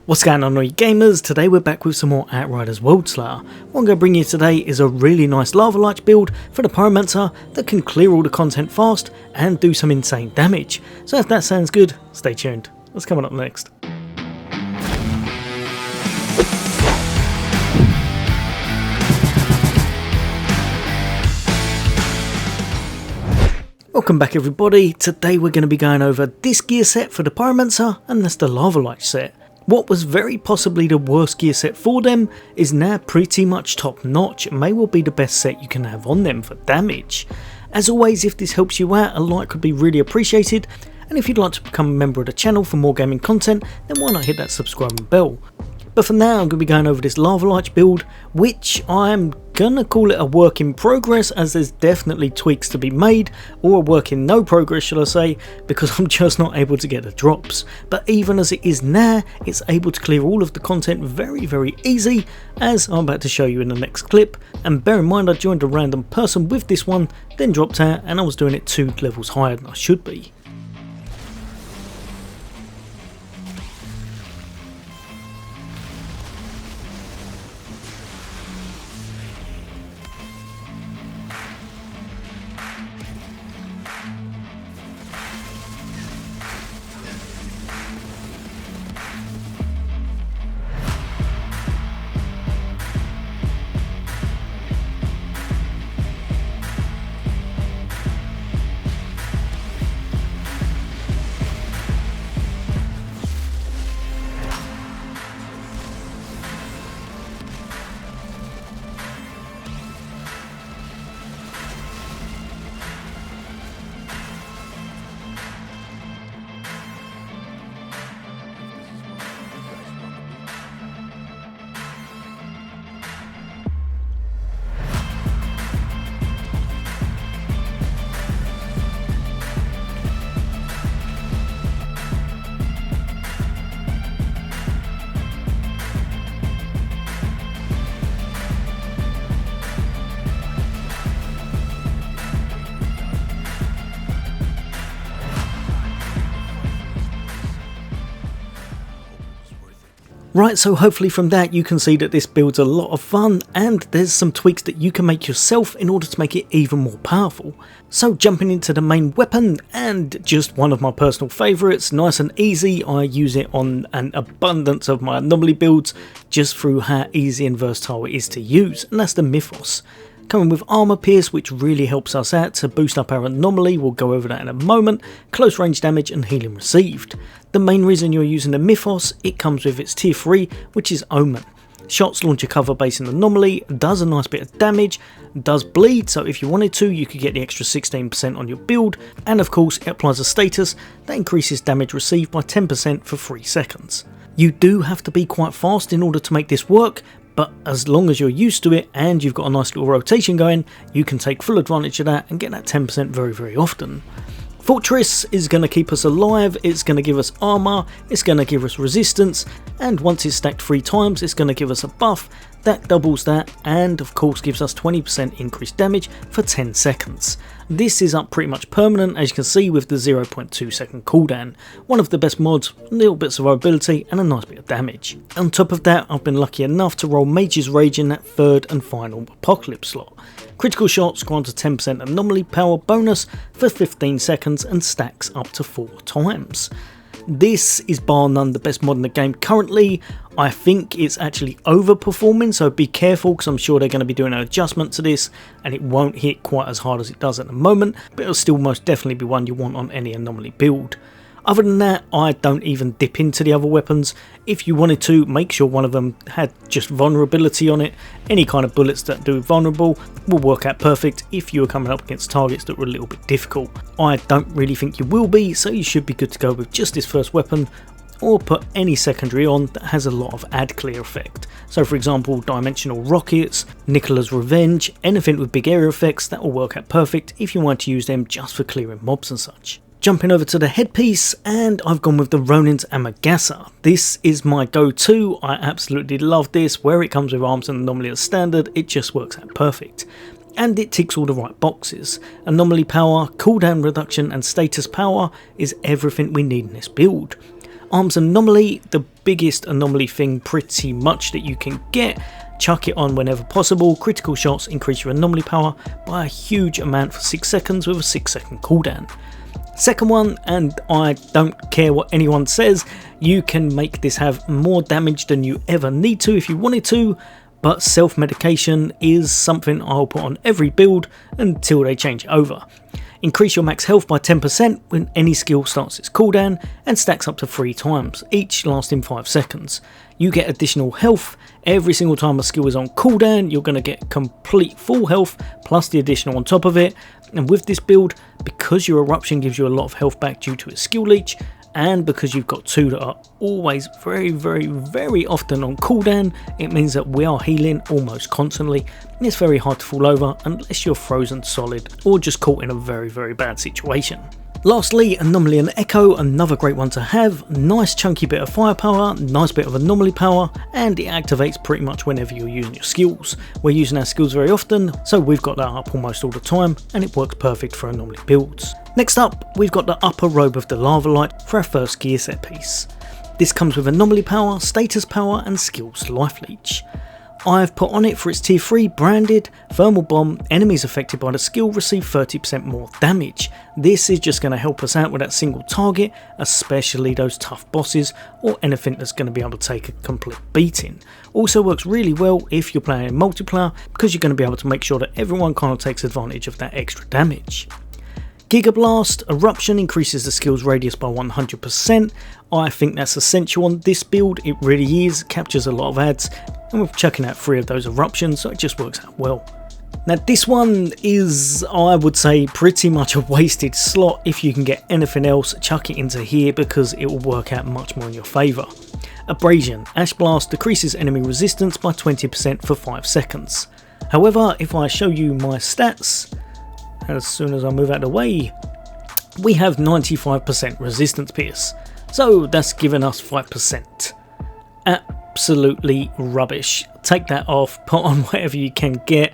What's going on, all you gamers? Today we're back with some more Outriders Worldslayer. What I'm going to bring you today is a really nice Lava Lich build for the Pyromancer that can clear all the content fast and do some insane damage. So if that sounds good, stay tuned. What's coming up next? Welcome back everybody. Today we're going to be going over this gear set for the Pyromancer, and that's the Lava Lich set. What was very possibly the worst gear set for them is now pretty much top notch and may well be the best set you can have on them for damage. As always, if this helps you out, a like would be really appreciated, and if you'd like to become a member of the channel for more gaming content, then why not hit that subscribe bell. But for now, I'm going to be going over this Lava Lich build, which I'm going to call it a work in progress, as there's definitely tweaks to be made, or a work in no progress should I say, because I'm just not able to get the drops. But even as it is now, it's able to clear all of the content very easy, as I'm about to show you in the next clip. And bear in mind, I joined a random person with this one, then dropped out, and I was doing it 2 levels higher than I should be. Right, so hopefully from that you can see that this build's a lot of fun, and there's some tweaks that you can make yourself in order to make it even more powerful. So jumping into the main weapon, and just one of my personal favourites, nice and easy. I use it on an abundance of my anomaly builds just through how easy and versatile it is to use, and that's the Mythos. Coming with armor pierce, which really helps us out to boost up our anomaly, we'll go over that in a moment, close range damage and healing received. The main reason you're using the Mythos, it comes with its tier 3, which is Omen. Shots launch a cover base in anomaly, does a nice bit of damage, does bleed, so if you wanted to you could get the extra 16% on your build, and of course it applies a status that increases damage received by 10% for 3 seconds. You do have to be quite fast in order to make this work, but as long as you're used to it and you've got a nice little rotation going, you can take full advantage of that and get that 10% very often. Fortress is going to keep us alive, it's going to give us armor, it's going to give us resistance, and once it's stacked 3 times it's going to give us a buff that doubles that, and of course gives us 20% increased damage for 10 seconds. This is up pretty much permanent, as you can see, with the 0.2 second cooldown. One of the best mods, a little bit of survivability and a nice bit of damage. On top of that, I've been lucky enough to roll Mage's Rage in that 3rd and final Apocalypse slot. Critical shots grant a 10% anomaly power bonus for 15 seconds and stacks up to 4 times. This is bar none the best mod in the game currently. I think it's actually overperforming, so be careful because I'm sure they're going to be doing an adjustment to this and it won't hit quite as hard as it does at the moment, but it'll still most definitely be one you want on any anomaly build. Other than that, I don't even dip into the other weapons. If you wanted to, make sure one of them had just vulnerability on it. Any kind of bullets that do vulnerable will work out perfect if you are coming up against targets that were a little bit difficult. I don't really think you will be, so you should be good to go with just this first weapon, or put any secondary on that has a lot of ad clear effect. So for example, dimensional rockets, Nicola's Revenge, anything with big area effects, that will work out perfect if you want to use them just for clearing mobs and such. Jumping over to the headpiece, and I've gone with the Ronin's Amagasa. This is my go-to. I absolutely love this. Where it comes with arms and anomaly as standard, it just works out perfect. And it ticks all the right boxes. Anomaly power, cooldown reduction and status power is everything we need in this build. Arms Anomaly, the biggest anomaly thing pretty much that you can get. Chuck it on whenever possible. Critical shots increase your anomaly power by a huge amount for 6 seconds with a 6-second cooldown. Second one, and I don't care what anyone says, you can make this have more damage than you ever need to if you wanted to, but self-medication is something I'll put on every build until they change it over. Increase your max health by 10% when any skill starts its cooldown and stacks up to 3 times, each lasting 5 seconds. You get additional health every single time a skill is on cooldown. You're going to get complete full health plus the additional on top of it. And with this build, because your Eruption gives you a lot of health back due to its skill leech, and because you've got 2 that are always very often on cooldown, it means that we are healing almost constantly. It's very hard to fall over unless you're frozen solid or just caught in a very bad situation. Lastly, Anomaly and Echo, another great one to have. Nice chunky bit of firepower, nice bit of anomaly power, and it activates pretty much whenever you're using your skills. We're using our skills very often, so we've got that up almost all the time, and it works perfect for anomaly builds. Next up, we've got the upper robe of the Lava Lich for our first gear set piece. This comes with anomaly power, status power, and skills life leech. I've put on it for its tier 3 branded thermal bomb. Enemies affected by the skill receive 30% more damage. This is just going to help us out with that single target, especially those tough bosses or anything that's going to be able to take a complete beating. Also works really well if you're playing in multiplayer because you're going to be able to make sure that everyone kind of takes advantage of that extra damage. Giga Blast, Eruption increases the skill's radius by 100%. I think that's essential on this build, it really is, captures a lot of ads, and we're chucking out 3 of those Eruptions, so it just works out well. Now this one is, I would say, pretty much a wasted slot. If you can get anything else, chuck it into here because it will work out much more in your favour. Abrasion, Ash Blast decreases enemy resistance by 20% for 5 seconds. However, if I show you my stats, as soon as I move out of the way, we have 95% resistance pierce, so that's given us 5%. Absolutely rubbish. Take that off, put on whatever you can get.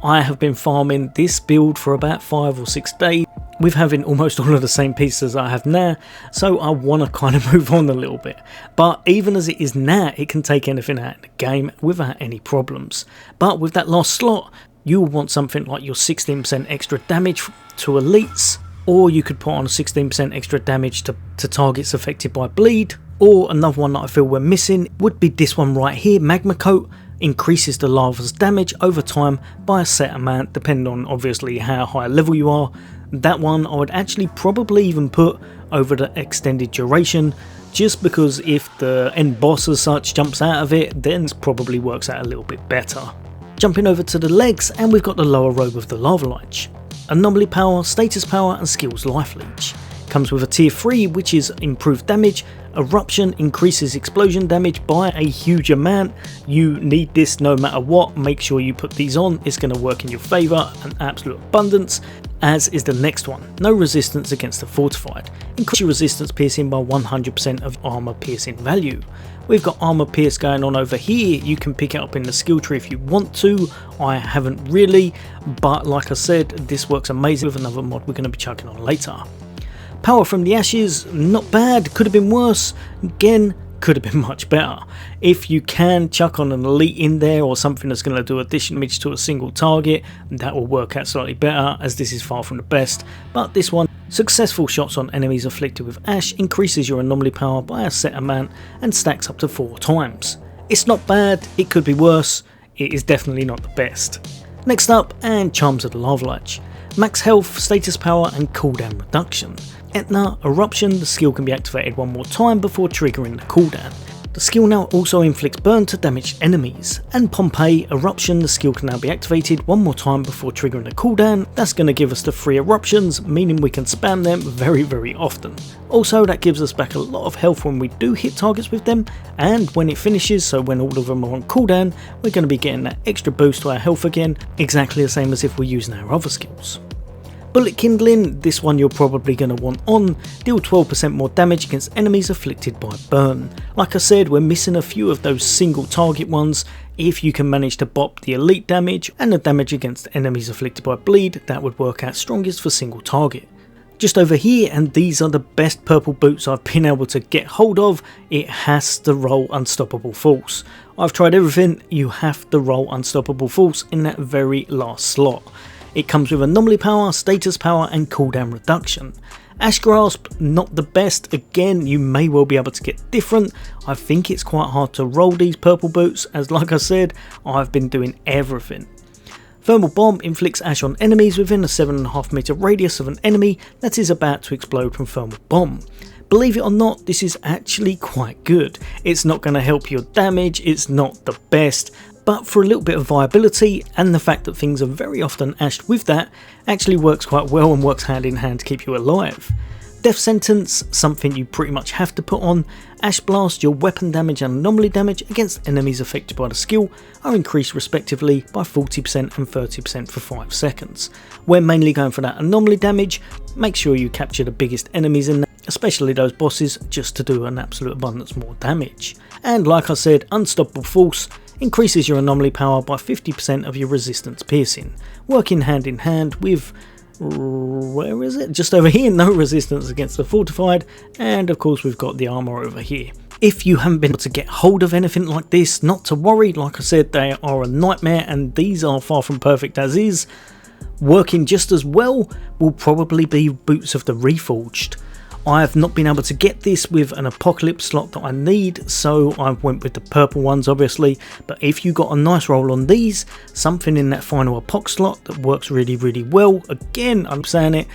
I have been farming this build for about 5 or 6 days with having almost all of the same pieces I have now, so I want to kind of move on a little bit. But even as it is now, it can take anything out in the game without any problems. But with that last slot, you'll want something like your 16% extra damage to elites, or you could put on 16% extra damage to targets affected by bleed, or another one that I feel we're missing would be this one right here. Magma Coat increases the lava's damage over time by a set amount depending on obviously how high level you are. That one I would actually probably even put over the extended duration, just because if the end boss as such jumps out of it, then it probably works out a little bit better. Jumping over to the legs, and we've got the lower robe of the Lava Lich. Anomaly power, status power, and skills life leech. Comes with a tier 3 which is improved damage. Eruption increases explosion damage by a huge amount. You need this no matter what. Make sure you put these on, it's going to work in your favour, an absolute abundance. As is the next one, no resistance against the fortified. Increase your resistance piercing by 100% of armor piercing value. We've got armor pierce going on over here. You can pick it up in the skill tree if you want to. I haven't really, but like I said, this works amazing with another mod we're going to be chucking on later. Power from the ashes, not bad, could have been worse. Again, could have been much better. If you can chuck on an elite in there or something that's going to do additional damage to a single target, that will work out slightly better, as this is far from the best. But this one, successful shots on enemies afflicted with ash increases your anomaly power by a set amount and stacks up to 4 times. It's not bad, it could be worse, it is definitely not the best. Next up, and Charms of the Lava Lich. Max health, status power, and cooldown reduction. Etna, Eruption, the skill can be activated 1 more time before triggering the cooldown. The skill now also inflicts burn to damaged enemies. And Pompeii, Eruption, the skill can now be activated 1 more time before triggering the cooldown. That's going to give us the 3 eruptions, meaning we can spam them very often. Also, that gives us back a lot of health when we do hit targets with them, and when it finishes, so when all of them are on cooldown, we're going to be getting that extra boost to our health again, exactly the same as if we're using our other skills. Bullet Kindling, this one you're probably going to want on, deal 12% more damage against enemies afflicted by burn. Like I said, we're missing a few of those single target ones. If you can manage to bop the elite damage and the damage against enemies afflicted by bleed, that would work out strongest for single target. Just over here, and these are the best purple boots I've been able to get hold of, it has to roll Unstoppable Force. I've tried everything, you have to roll Unstoppable Force in that very last slot. It comes with Anomaly Power, Status Power and Cooldown Reduction. Ash Grasp, not the best. Again, you may well be able to get different. I think it's quite hard to roll these purple boots, as like I said, I've been doing everything. Thermal Bomb inflicts ash on enemies within a 7.5 meter radius of an enemy that is about to explode from Thermal Bomb. Believe it or not, this is actually quite good. It's not going to help your damage, it's not the best, but for a little bit of viability and the fact that things are very often ashed with that, actually works quite well and works hand in hand to keep you alive. Death Sentence, something you pretty much have to put on. Ash Blast, your weapon damage and anomaly damage against enemies affected by the skill are increased respectively by 40% and 30% for 5 seconds. We're mainly going for that anomaly damage. Make sure you capture the biggest enemies in that, especially those bosses, just to do an absolute abundance more damage. And like I said, Unstoppable Force increases your anomaly power by 50% of your resistance piercing, working hand in hand with, where is it? Just over here, no resistance against the fortified, and of course we've got the armor over here. If you haven't been able to get hold of anything like this, not to worry, like I said, they are a nightmare and these are far from perfect as is. Working just as well will probably be Boots of the Reforged. I have not been able to get this with an Apocalypse slot that I need, so I went with the purple ones obviously, but if you got a nice roll on these, something in that final Apoc slot that works really well, again I'm saying it,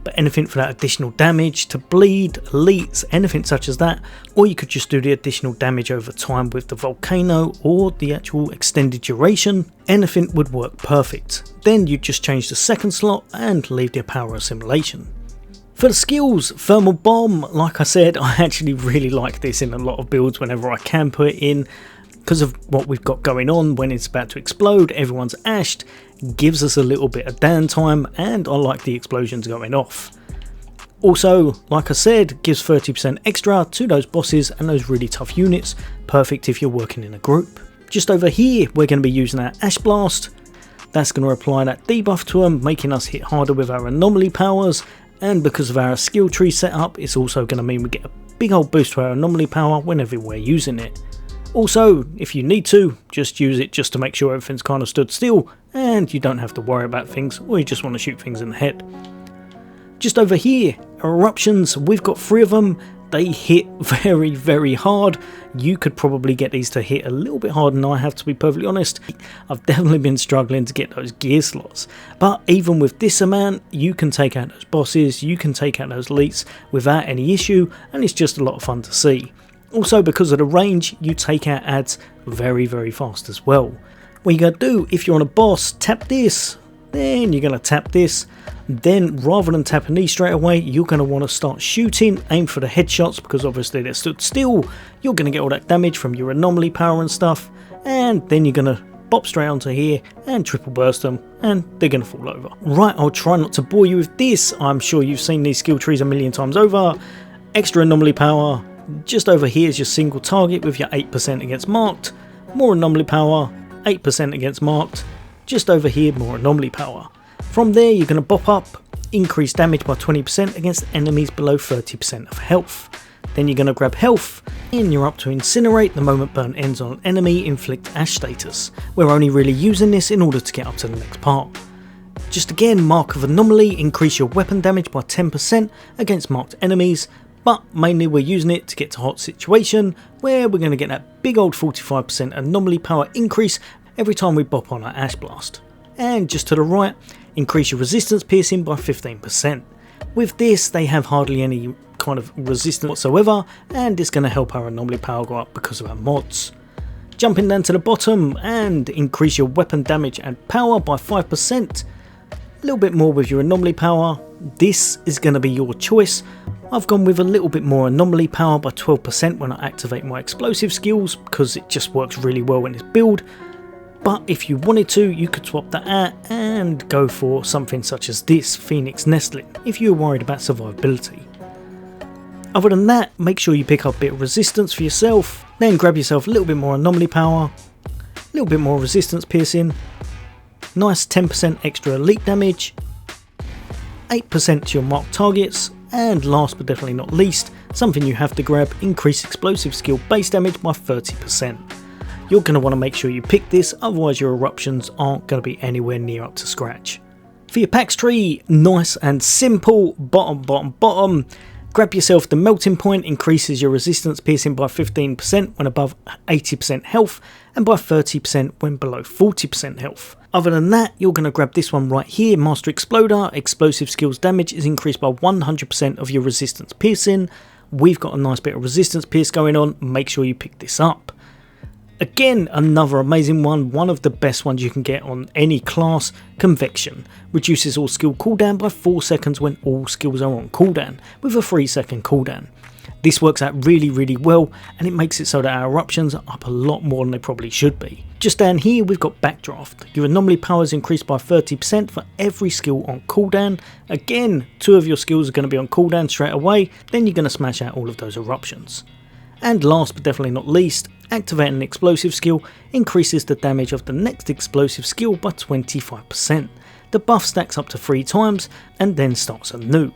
but anything for that additional damage, to bleed, elites, anything such as that, or you could just do the additional damage over time with the Volcano or the actual extended duration, anything would work perfect. Then you just change the second slot and leave the power assimilation. For the skills, Thermal Bomb, like I said, I actually really like this in a lot of builds whenever I can put it in, because of what we've got going on. When it's about to explode, everyone's ashed, gives us a little bit of downtime, and I like the explosions going off. Also, like I said, gives 30% extra to those bosses and those really tough units, perfect if you're working in a group. Just over here, we're going to be using our Ash Blast. That's going to apply that debuff to them, making us hit harder with our anomaly powers. And because of our skill tree setup, it's also going to mean we get a big old boost to our anomaly power whenever we're using it. Also, if you need to, just use it just to make sure everything's kind of stood still and you don't have to worry about things, or you just want to shoot things in the head. Just over here, Eruptions, we've got 3 of them. They hit very hard. You could probably get these to hit a little bit harder than I have, to be perfectly honest. I've definitely been struggling to get those gear slots, but even with this amount you can take out those bosses, you can take out those elites without any issue, and it's just a lot of fun to see. Also, because of the range, you take out adds very fast as well. What you're going to do, if you're on a boss, tap this, then you're going to tap this. Then rather than tapping these straight away, you're going to want to start shooting, aim for the headshots, because obviously they're stood still, you're going to get all that damage from your anomaly power and stuff, and then you're going to bop straight onto here and triple burst them, and they're going to fall over. Right, I'll try not to bore you with this, I'm sure you've seen these skill trees a million times over. Extra anomaly power, just over here is your single target with your 8% against marked, more anomaly power, 8% against marked, just over here more anomaly power. From there you're going to bop up, increase damage by 20% against enemies below 30% of health. Then you're going to grab health, and you're up to Incinerate. The moment burn ends on an enemy, inflict ash status. We're only really using this in order to get up to the next part. Just again, Mark of Anomaly, increase your weapon damage by 10% against marked enemies, but mainly we're using it to get to Hot Situation, where we're going to get that big old 45% anomaly power increase every time we bop on our Ash Blast. And just to the right, increase your resistance piercing by 15%. With this, they have hardly any kind of resistance whatsoever, and it's going to help our anomaly power go up because of our mods. Jumping down to the bottom, and increase your weapon damage and power by 5%. A little bit more with your anomaly power. This is going to be your choice. I've gone with a little bit more anomaly power by 12% when I activate my explosive skills, because it just works really well in this build. But if you wanted to, you could swap that out and go for something such as this, Phoenix Nestling, if you're worried about survivability. Other than that, make sure you pick up a bit of resistance for yourself, then grab yourself a little bit more anomaly power, a little bit more resistance piercing, nice 10% extra elite damage, 8% to your marked targets, and last but definitely not least, something you have to grab, increase explosive skill base damage by 30%. You're going to want to make sure you pick this, otherwise your eruptions aren't going to be anywhere near up to scratch. For your Pax Tree, nice and simple, bottom. Grab yourself the melting point, increases your resistance piercing by 15% when above 80% health and by 30% when below 40% health. Other than that, you're going to grab this one right here, Master Exploder. Explosive skills damage is increased by 100% of your resistance piercing. We've got a nice bit of resistance pierce going on, make sure you pick this up. Again, another amazing one of the best ones you can get on any class, Convection. Reduces all skill cooldown by 4 seconds when all skills are on cooldown, with a 3-second cooldown. This works out really well, and it makes it so that our eruptions are up a lot more than they probably should be. Just down here we've got Backdraft. Your anomaly power is increased by 30% for every skill on cooldown. Again, 2 of your skills are going to be on cooldown straight away, then you're going to smash out all of those eruptions. And last but definitely not least, activating an explosive skill increases the damage of the next explosive skill by 25%. The buff stacks up to 3 times and then starts anew.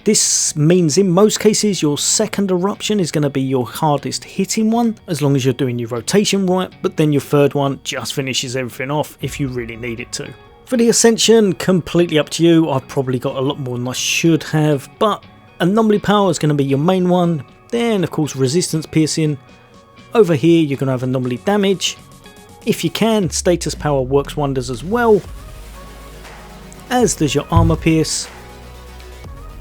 This means in most cases your second eruption is going to be your hardest hitting one, as long as you're doing your rotation right, but then your third one just finishes everything off if you really need it to. For the Ascension, completely up to you. I've probably got a lot more than I should have, but anomaly power is going to be your main one. Then of course resistance piercing. Over here you're going to have anomaly damage. If you can, status power works wonders as well, as does your armor pierce.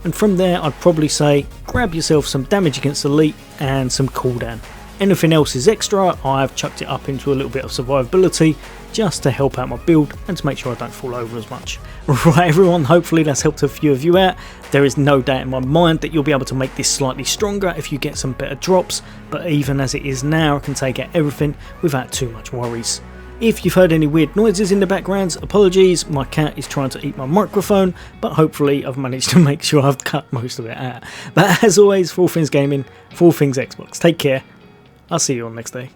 And from there I'd probably say grab yourself some damage against elite and some cooldown. Anything else is extra. I've chucked it up into a little bit of survivability just to help out my build and to make sure I don't fall over as much. Right everyone, hopefully that's helped a few of you out. There is no doubt in my mind that you'll be able to make this slightly stronger if you get some better drops, but even as it is now I can take out everything without too much worries. If you've heard any weird noises in the background, apologies, my cat is trying to eat my microphone, but hopefully I've managed to make sure I've cut most of it out. But as always, for all things gaming, for all things Xbox, take care. I'll see you all next day.